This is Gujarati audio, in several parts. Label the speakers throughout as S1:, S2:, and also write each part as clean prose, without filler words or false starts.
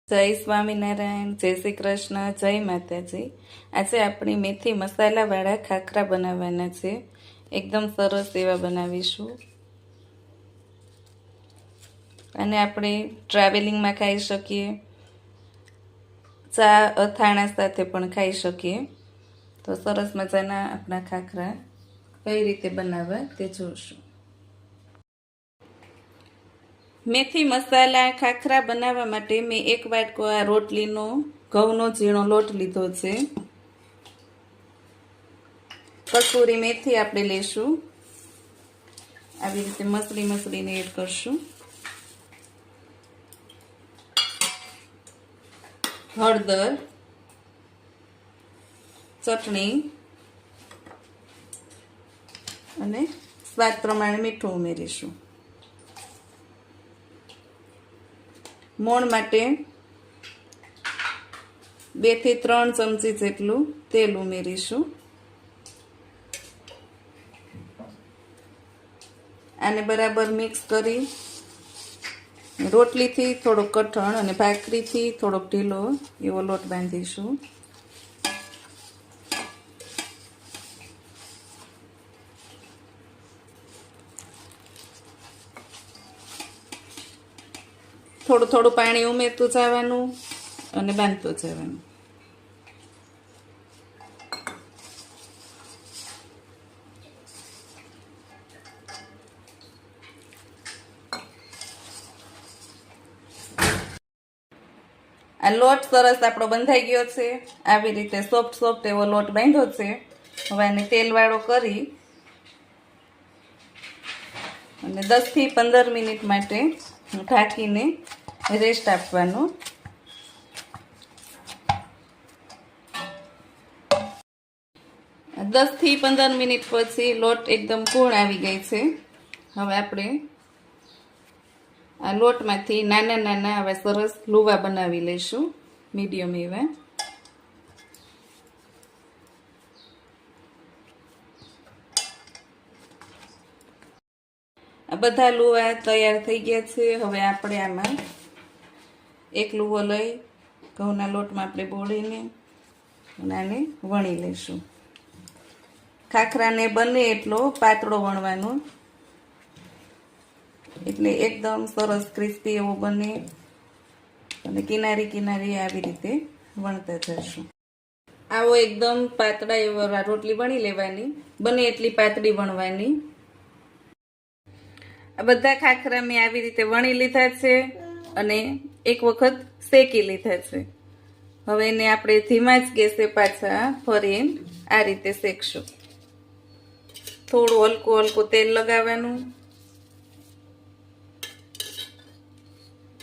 S1: જય સ્વામિનારાયણ, જય શ્રી કૃષ્ણ, જય માતાજી. આજે આપણી મેથી મસાલાવાળા ખાખરા બનાવવાના છે. એકદમ સરસ એવા બનાવીશું અને આપણે ટ્રાવેલિંગમાં ખાઈ શકીએ, ચા અથાણા સાથે પણ ખાઈ શકીએ. તો સરસ મજાના આપણા ખાખરા કઈ રીતે બનાવવા તે જોઈશું. મેથી મસાલા ખાખરા બનાવવા માટે મેં એક વાટકો આ રોટલીનો ઘઉંનો ઝીણો લોટ લીધો છે. કસૂરી મેથી આપણે લેશું, આવી રીતે મસળીને એડ કરશું. હળદર, ચટણી અને સ્વાદ પ્રમાણે મીઠું ઉમેરીશું. મોણ માટે 2 થી 3 ચમચી જેટલું તેલ ઉમેરીશું. આને બરાબર મિક્સ કરી રોટલીથી થોડોક કઠણ અને ભાખરીથી થોડોક ઢીલો એવો લોટ બાંધીશું. થોડું થોડું પાણી ઉમેરતું જવાનું અને બાંધતું જવાનું. આ લોટ સરસ આપણો બંધાઈ ગયો છે. આવી રીતે સોફ્ટ એવો લોટ બાંધ્યો છે. હવે આને તેલવાળો કરી અને 10 થી 15 મિનિટ માટે ઢાંકીને રેસ્ટ આપવાનો. દસ થી 15 મિનિટ પછી લોટ એકદમ પૂર્ણ આવી ગઈ છે. હવે આપણે આ લોટમાંથી નાના આવા સરસ લુવા બનાવી લઈશું, મીડિયમ એવા. આ બધા લુવા તૈયાર થઈ ગયા છે. હવે આપણે આમાં એક લુવો લઈ ઘઉંના લોટમાં આપણે બોળીને આને વણી લઈશું. ખાખરાને બને એટલો પાતળો વણવાનો, એટલે એકદમ સરસ ક્રિસ્પી એવો બને અને કિનારી આવી રીતે વણતા જઈશું. આવો એકદમ પાતળા એવો રોટલી વણી લેવાની, બને એટલી પાતળી વણવાની. આ બધા ખાખરા મેં આવી રીતે વણી લીધા છે અને એક વખત શેકી લીધા છે. હવે એને આપણે ધીમા જ ગેસે પાછા ફરી આ રીતે શેકશું. થોડું હલકું તેલ લગાવવાનું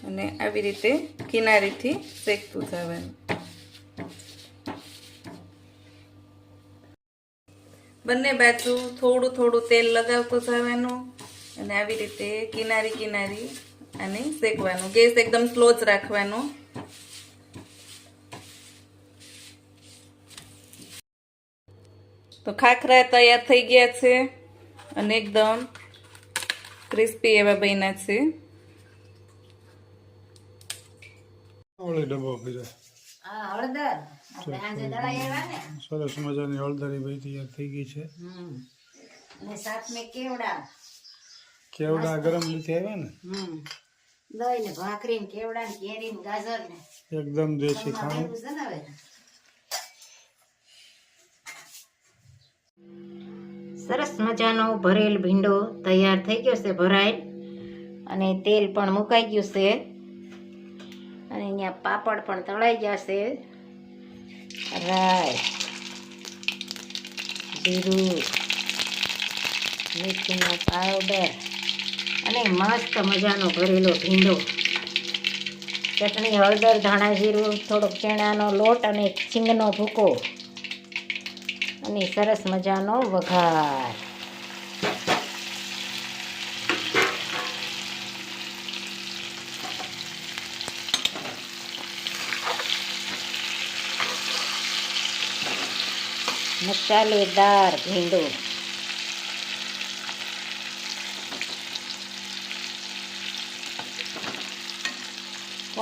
S1: અને આવી રીતે કિનારીથી શેકતું જવાનું. બંને બાજુ થોડું તેલ લગાવતું જવાનું અને આવી રીતે કિનારી આને શેકવાનું. ગેસ એકદમ સ્લો જ રાખવાનો. તો ખાખરા તૈયાર થઈ ગયા છે અને એકદમ ક્રિસ્પી એવા બન્યા છે.
S2: સરસ મજાની હળદરી ભાઈ તૈયાર થઈ ગઈ છે. કેવડા ગરમ લીધે આવ્યા ને,
S3: દહીં ને ભાખરી ને કેવડા ને કેરી ને ગાજર ને
S2: એકદમ દેશી ખાણું.
S3: સરસ મજાનો ભરેલ ભીંડો તૈયાર થઈ ગયો છે, ભરાય અને તેલ પણ મુકાઈ ગયું છે અને અહીંયા પાપડ પણ તળાઈ ગયા છે. રાઈ, જીરું, મેથીનો પાવડર અને મસ્ત મજાનો ભરેલો ભીંડો, ચટણી, હળદર, ધાણા જીરું, થોડોક ચણાનો લોટ અને સિંગનો ભૂકો અને સરસ મજાનો વઘાર. મસાલેદાર ભીંડો.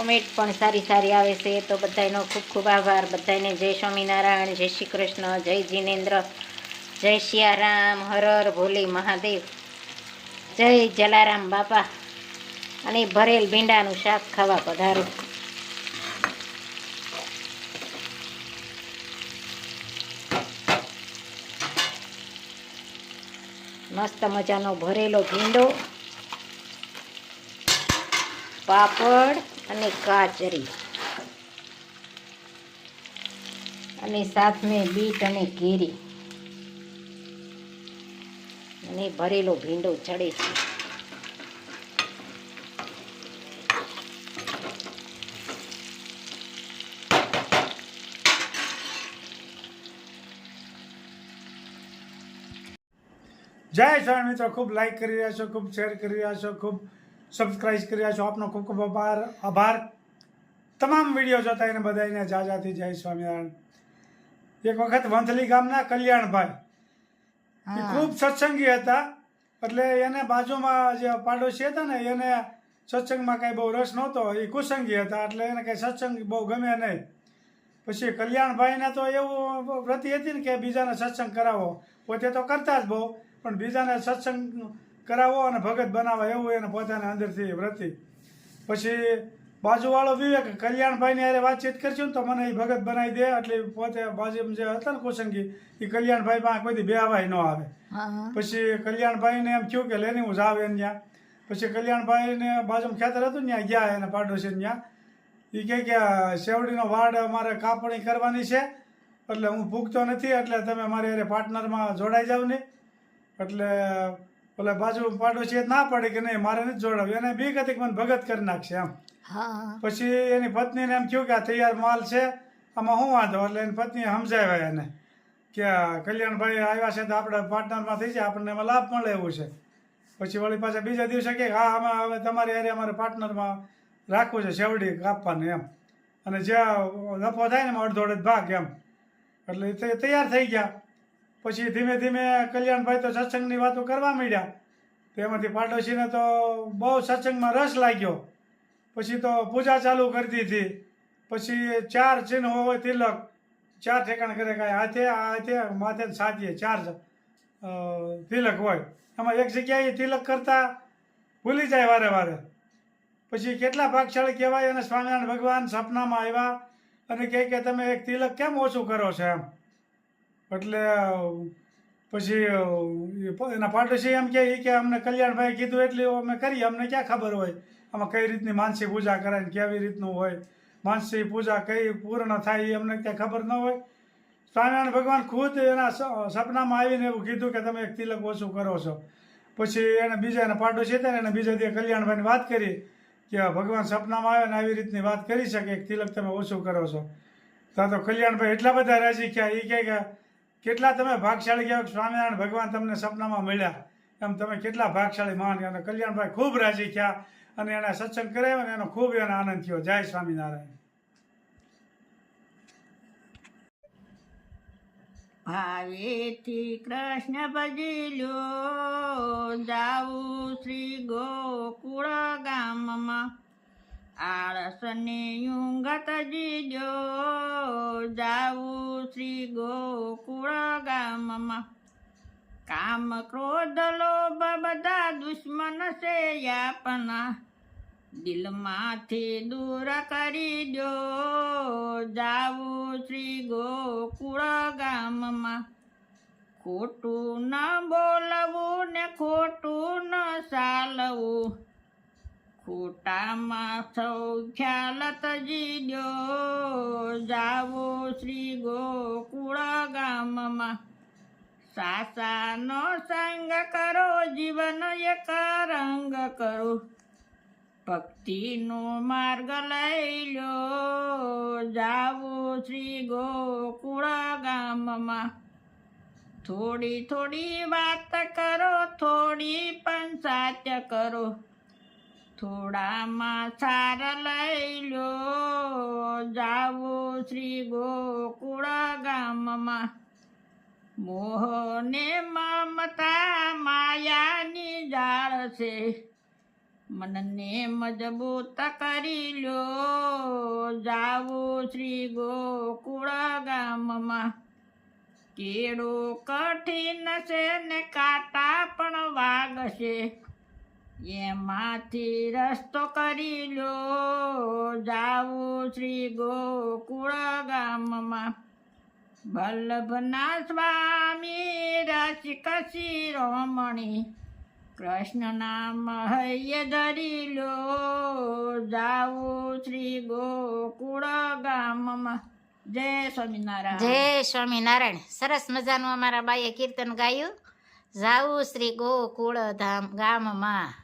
S3: કોમેન્ટ પણ સારી સારી આવે છે. તો બધાનો ખૂબ ખૂબ આભાર. બધાને જય સ્વામિનારાયણ, જય શ્રી કૃષ્ણ, જય જિનેન્દ્ર, જય સિયારામ, હર હર ભોલે મહાદેવ, જય જલારામ બાપા. અને ભરેલ ભીંડાનું શાક ખાવા પધારો. મસ્ત મજાનો ભરેલો ભીંડો, પાપડ અને કાચરી, અને સાથે બીટ અને કેરી, અને ભરેલો ભીંડો ચડે છે.
S2: જય સ્વામી મિત્રો, ખૂબ લાઈક કરી રહ્યા છો, ખૂબ શેર કરી રહ્યા છો, ખૂબ સબસ્ક્રાઈબ કરી રહ્યા છો. આપનો ખૂબ ખૂબ આભાર. તમામ વિડીયો જોતા એને બધાને જાજાથી જય સ્વામિનારાયણ. એક વખત વંથલી ગામના કલ્યાણભાઈ એ ખૂબ સત્સંગી હતા. એટલે એને બાજુમાં જે પાડોશી હતા ને એને સત્સંગમાં કાંઈ બહુ રસ નહોતો. એ કુસંગી હતા એટલે એને કાંઈ સત્સંગ બહુ ગમે નહીં. પછી કલ્યાણભાઈને તો એવું વ્રતિ હતી ને કે બીજાને સત્સંગ કરાવો. પોતે તો કરતા જ બહુ, પણ બીજાને સત્સંગ કરાવો અને ભગત બનાવવા એવું એને પોતાના અંદરથી વ્રતિ. પછી બાજુવાળો વિવેક કલ્યાણભાઈને હારે વાતચીત કરશું ને તો મને એ ભગત બનાવી દે. એટલે પોતે બાજુમાં જે હતા ને કુસંગી એ કલ્યાણભાઈ પાસે કોઈથી બેહવાય ન આવે. પછી કલ્યાણભાઈને એમ થયું કે લેની હું જાવ એને ત્યાં. પછી કલ્યાણભાઈને બાજુમાં ખેતર હતું ને ત્યાં ગયા એને પાડોશી ત્યાં. એ કહે કે શેવડીનો વાડ અમારે કાપણી કરવાની છે એટલે હું ભૂખતો નથી, એટલે તમે મારી હારે પાર્ટનરમાં જોડાઈ જાવ ને. એટલે ઓલા બાજુ પાડોશી ના પડે કે નહીં મારે નથી જોડાવ્યું. એને બીક હતી કે મને ભગત કરી નાખશે એમ. પછી એની પત્નીને એમ થયું કે આ તૈયાર માલ છે, આમાં શું વાંધો. એટલે એની પત્નીએ સમજાવ્યા એને કે કલ્યાણભાઈ આવ્યા છે તો આપણે પાર્ટનરમાં થઈ જાય, આપણને એમાં લાભ મળે એવું છે. પછી વળી પાછા બીજા દિવસે કે હા આમાં હવે તમારી હારે અમારે પાર્ટનરમાં રાખવું છે શેવડી કાપવાની એમ. અને જ્યાં નફો થાય ને એમાં અડધો અડધ ભાગ એમ. એટલે એ તૈયાર થઈ ગયા. પછી ધીમે ધીમે કલ્યાણભાઈ તો સત્સંગની વાતો કરવા માંડ્યા. તો એમાંથી પાડોશીને તો બહુ સત્સંગમાં રસ લાગ્યો. પછી તો પૂજા ચાલુ કરી દીધી. પછી 4 ચિહ્નો હોય તિલક, 4 ઠેકાણ કરે કાંઈ હાથે માથે સાચીએ 4 તિલક હોય. એમાં એક જગ્યાએ તિલક કરતા ભૂલી જાય વારે વારે. પછી કેટલા ભાગશાળી કહેવાય. અને સ્વામિનારાયણ ભગવાન સપનામાં આવ્યા અને કહે કે તમે એક તિલક કેમ ઓછું કરો છો એમ. એટલે પછી એના પાડોશી એમ કે અમને કલ્યાણભાઈ કીધું એટલી અમે કરીએ, અમને ક્યાં ખબર હોય આમાં કઈ રીતની માનસી પૂજા કરાય, કેવી રીતનું હોય માનસી પૂજા કઈ પૂર્ણ થાય એ અમને ક્યાં ખબર ન હોય. સ્વામિનારાયણ ભગવાન ખુદ એના સપનામાં આવીને એવું કીધું કે તમે એક તિલક ઓછું કરો છો. પછી એને બીજા એના પાડોશી હતા ને એને બીજા દિવસે કલ્યાણભાઈની વાત કરી કે ભગવાન સપનામાં આવે ને આવી રીતની વાત કરી શકે એક તિલક તમે ઓછું કરો છો. તો કલ્યાણભાઈ એટલા બધા રાજી થયા. એ કહે કે કેટલા તમે ભાગશાળી કહેવાય, સ્વામિનારાયણ ભગવાન તમને સપનામાં મળ્યા એમ તમે કેટલા ભાગશાળી માન. અને કલ્યાણભાઈ ખૂબ રાજી થયા અને એને સત્સંગ કરાવ્યો અને એનો ખૂબ એને આનંદ થયો. જય સ્વામિનારાયણ.
S4: ભાવેથી કૃષ્ણ ભજી લ્યો, જાવું શ્રી ગોકુળ ગામમાં. આળસને યુંગત જીજો, જાવું શ્રી ગોકુળ ગામમાં. કામ ક્રોધ લોભ બધા દુશ્મન છે આપના, દિલમાંથી દૂર કરી દો, જાવું શ્રી ગોકુળ ગામમાં. ખોટું ન બોલવું ને ખોટું ન ચાલવું, ખોટામાં સૌ ખ્યાલ તજી દો, જાવું શ્રી ગોકુળ ગામમાં. સાસાનો સંગ કરો જીવન એક રંગ કરો, ભક્તિનો માર્ગ લઈ લો, જાવું શ્રી ગોકુળ ગામમાં. થોડી થોડી વાત કરો, થોડી પણ સાચ કરો, થોડામાં સાર લઈ લો, જાવું શ્રી ગોકુળ ગામમાં. મોહને મમતા માયાની જાળ છે, મનને મજબૂત કરી લો જાવું શ્રી ગોકુળ ગામમાં. કેળું કઠિન છે ને કાંટા પણ વાગશે, એમાંથી રસ્તો કરી લો જાવું શ્રી ગોકુળ ગામમાં. વલ્લભના સ્વામી રસિક શિરોમણી, કૃષ્ણ નામ હૈયે ધરી લો જાવું શ્રી ગોકુળ ગામમાં. જય સ્વામિનારાયણ.
S3: જય સ્વામિનારાયણ. સરસ મજાનું અમારા બાઈએ કીર્તન ગાયું. જાવું શ્રી ગોકુળ ધામ ગામમાં.